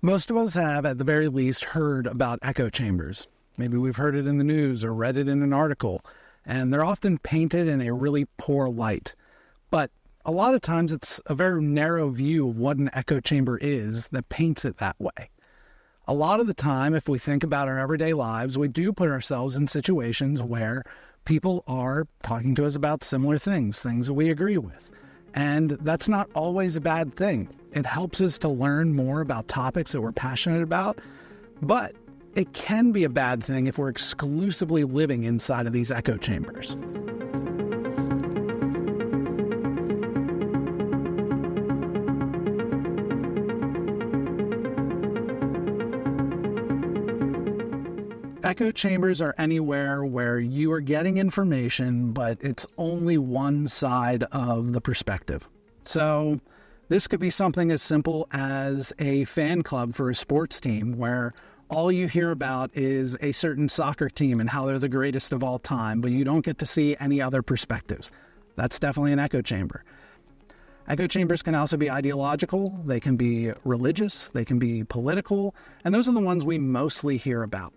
Most of us have, at the very least, heard about echo chambers. Maybe we've heard it in the news or read it in an article, and they're often painted in a really poor light. But a lot of times it's a very narrow view of what an echo chamber is that paints it that way. A lot of the time, if we think about our everyday lives, we do put ourselves in situations where people are talking to us about similar things that we agree with. And that's not always a bad thing. It helps us to learn more about topics that we're passionate about, but it can be a bad thing if we're exclusively living inside of these echo chambers. Echo chambers are anywhere where you are getting information, but it's only one side of the perspective. So this could be something as simple as a fan club for a sports team where all you hear about is a certain soccer team and how they're the greatest of all time, but you don't get to see any other perspectives. That's definitely an echo chamber. Echo chambers can also be ideological, they can be religious, they can be political, and those are the ones we mostly hear about.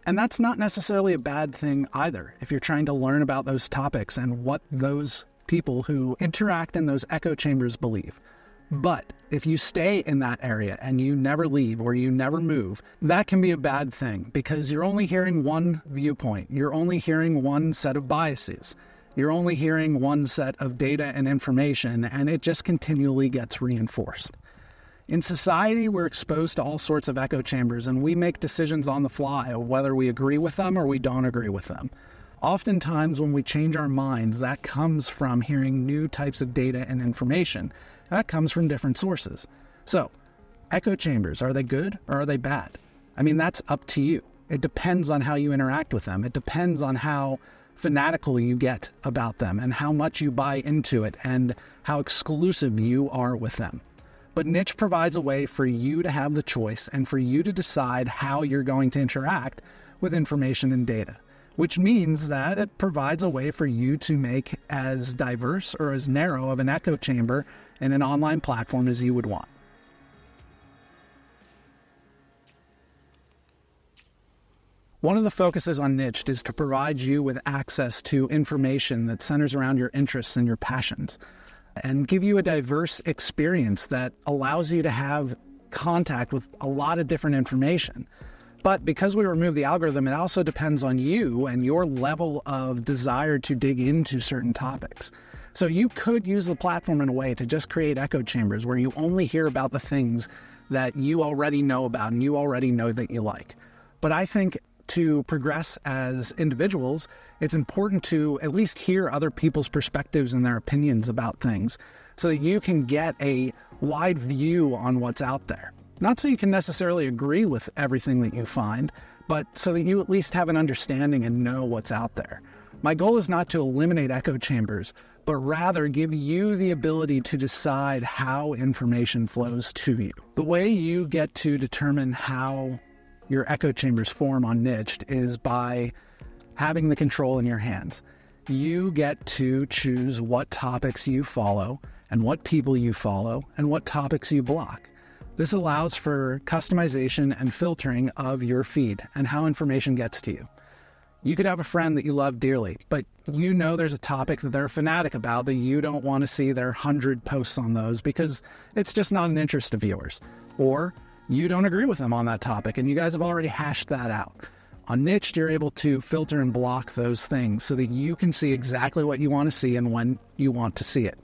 And that's not necessarily a bad thing either, if you're trying to learn about those topics and what those people who interact in those echo chambers believe. But if you stay in that area and you never leave or you never move, that can be a bad thing because you're only hearing one viewpoint. You're only hearing one set of biases. You're only hearing one set of data and information, and it just continually gets reinforced. In society, we're exposed to all sorts of echo chambers, and we make decisions on the fly of whether we agree with them or we don't agree with them. Oftentimes, when we change our minds, that comes from hearing new types of data and information. That comes from different sources. So, echo chambers, are they good or are they bad? I mean, that's up to you. It depends on how you interact with them. It depends on how fanatical you get about them and how much you buy into it and how exclusive you are with them. But Nyched provides a way for you to have the choice and for you to decide how you're going to interact with information and data, which means that it provides a way for you to make as diverse or as narrow of an echo chamber in an online platform as you would want. One of the focuses on Nyched is to provide you with access to information that centers around your interests and your passions, and give you a diverse experience that allows you to have contact with a lot of different information. But because we remove the algorithm, it also depends on you and your level of desire to dig into certain topics. So you could use the platform in a way to just create echo chambers where you only hear about the things that you already know about and you already know that you like. But I think to progress as individuals, it's important to at least hear other people's perspectives and their opinions about things so that you can get a wide view on what's out there. Not so you can necessarily agree with everything that you find, but so that you at least have an understanding and know what's out there. My goal is not to eliminate echo chambers, but rather give you the ability to decide how information flows to you. The way you get to determine how your echo chambers form on Nyched is by having the control in your hands. You get to choose what topics you follow and what people you follow and what topics you block. This allows for customization and filtering of your feed and how information gets to you. You could have a friend that you love dearly, but you know there's a topic that they're a fanatic about that you don't want to see their 100 posts on those because it's just not an interest of yours. Or you don't agree with them on that topic and you guys have already hashed that out. On Nyched, you're able to filter and block those things so that you can see exactly what you want to see and when you want to see it.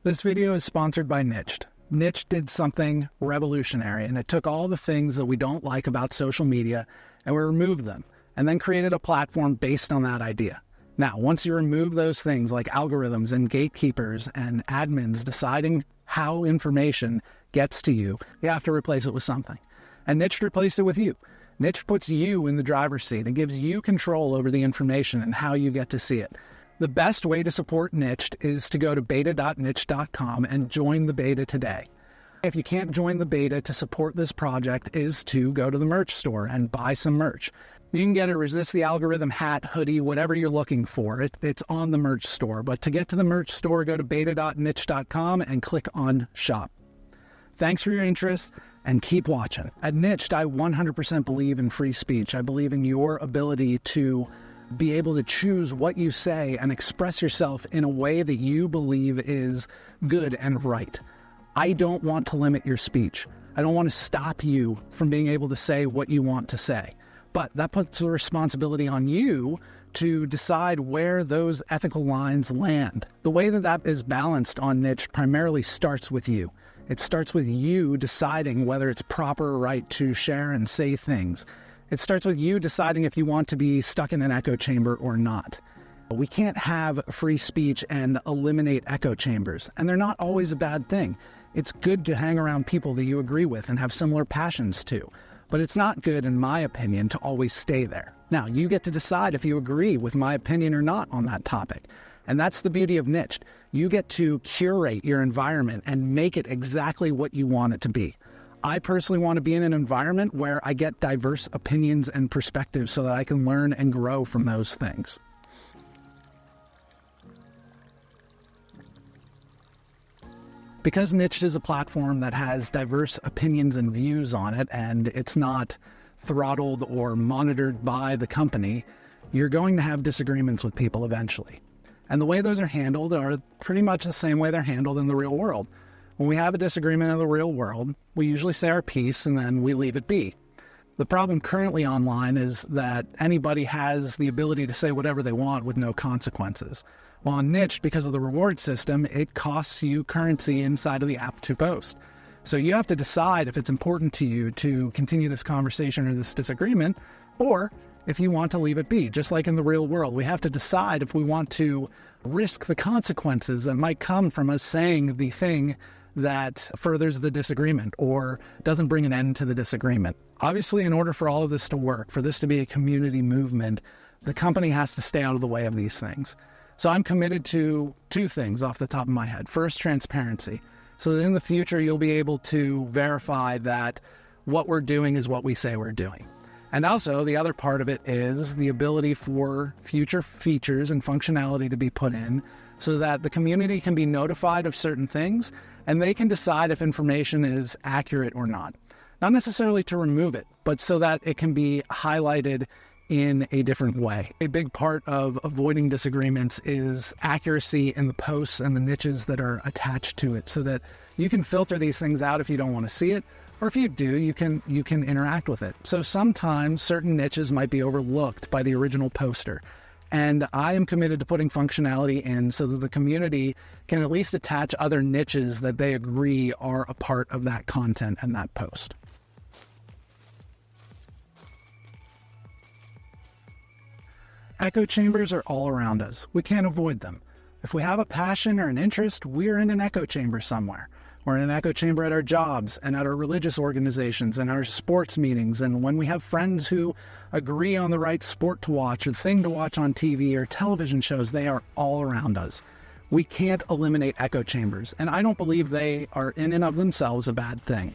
This video is sponsored by Nyched. Nyched did something revolutionary, and it took all the things that we don't like about social media and we removed them and then created a platform based on that idea. Now, once you remove those things like algorithms and gatekeepers and admins deciding how information gets to you, you have to replace it with something. And Nyched replaced it with you. Nyched puts you in the driver's seat and gives you control over the information and how you get to see it. The best way to support Nyched is to go to beta.nyched.com and join the beta today. If you can't join the beta to support this project is to go to the merch store and buy some merch. You can get a Resist the Algorithm hat, hoodie, whatever you're looking for. It's on the merch store. But to get to the merch store, go to beta.nyched.com and click on shop. Thanks for your interest, and keep watching. At Nyched, I 100% believe in free speech. I believe in your ability to be able to choose what you say and express yourself in a way that you believe is good and right. I don't want to limit your speech. I don't want to stop you from being able to say what you want to say. But that puts a responsibility on you to decide where those ethical lines land. The way that that is balanced on Nyched primarily starts with you. It starts with you deciding whether it's proper or right to share and say things. It starts with you deciding if you want to be stuck in an echo chamber or not. We can't have free speech and eliminate echo chambers, and they're not always a bad thing. It's good to hang around people that you agree with and have similar passions to, but it's not good, in my opinion, to always stay there. Now, you get to decide if you agree with my opinion or not on that topic, and that's the beauty of Nyched. You get to curate your environment and make it exactly what you want it to be. I personally want to be in an environment where I get diverse opinions and perspectives so that I can learn and grow from those things. Because Nyched is a platform that has diverse opinions and views on it, and it's not throttled or monitored by the company, you're going to have disagreements with people eventually. And the way those are handled are pretty much the same way they're handled in the real world. When we have a disagreement in the real world, we usually say our piece and then we leave it be. The problem currently online is that anybody has the ability to say whatever they want with no consequences. While on Nyched, because of the reward system, it costs you currency inside of the app to post. So you have to decide if it's important to you to continue this conversation or this disagreement, or if you want to leave it be. Just like in the real world, we have to decide if we want to risk the consequences that might come from us saying the thing that furthers the disagreement or doesn't bring an end to the disagreement. Obviously, in order for all of this to work, for this to be a community movement, the company has to stay out of the way of these things. So I'm committed to two things off the top of my head. First, transparency. So that in the future, you'll be able to verify that what we're doing is what we say we're doing. And also, the other part of it is the ability for future features and functionality to be put in so that the community can be notified of certain things and they can decide if information is accurate or not. Not necessarily to remove it, but so that it can be highlighted in a different way. A big part of avoiding disagreements is accuracy in the posts and the niches that are attached to it so that you can filter these things out if you don't want to see it, or if you do, you can interact with it. So sometimes certain niches might be overlooked by the original poster. And I am committed to putting functionality in so that the community can at least attach other niches that they agree are a part of that content and that post. Echo chambers are all around us. We can't avoid them. If we have a passion or an interest, we're in an echo chamber somewhere. We're in an echo chamber at our jobs and at our religious organizations and our sports meetings. And when we have friends who agree on the right sport to watch or thing to watch on TV or television shows, they are all around us. We can't eliminate echo chambers. And I don't believe they are in and of themselves a bad thing.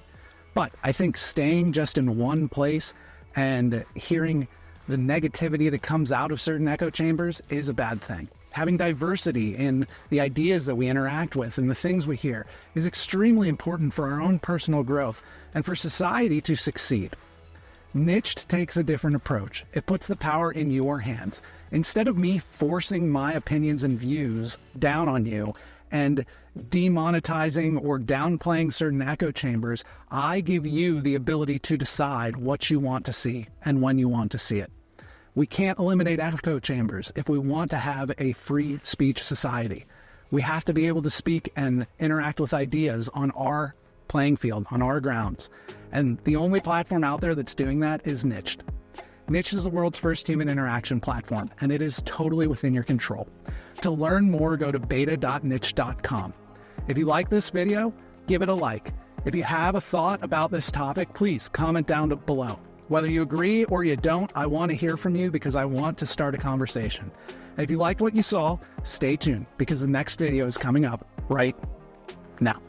But I think staying just in one place and hearing the negativity that comes out of certain echo chambers is a bad thing. Having diversity in the ideas that we interact with and the things we hear is extremely important for our own personal growth and for society to succeed. Nyched takes a different approach. It puts the power in your hands. Instead of me forcing my opinions and views down on you and demonetizing or downplaying certain echo chambers, I give you the ability to decide what you want to see and when you want to see it. We can't eliminate echo chambers if we want to have a free speech society. We have to be able to speak and interact with ideas on our playing field, on our grounds. And the only platform out there that's doing that is Nyched. Nyched is the world's first human interaction platform, and it is totally within your control. To learn more, go to beta.nyched.com. If you like this video, give it a like. If you have a thought about this topic, please comment down below. Whether you agree or you don't, I want to hear from you because I want to start a conversation. And if you liked what you saw, stay tuned because the next video is coming up right now.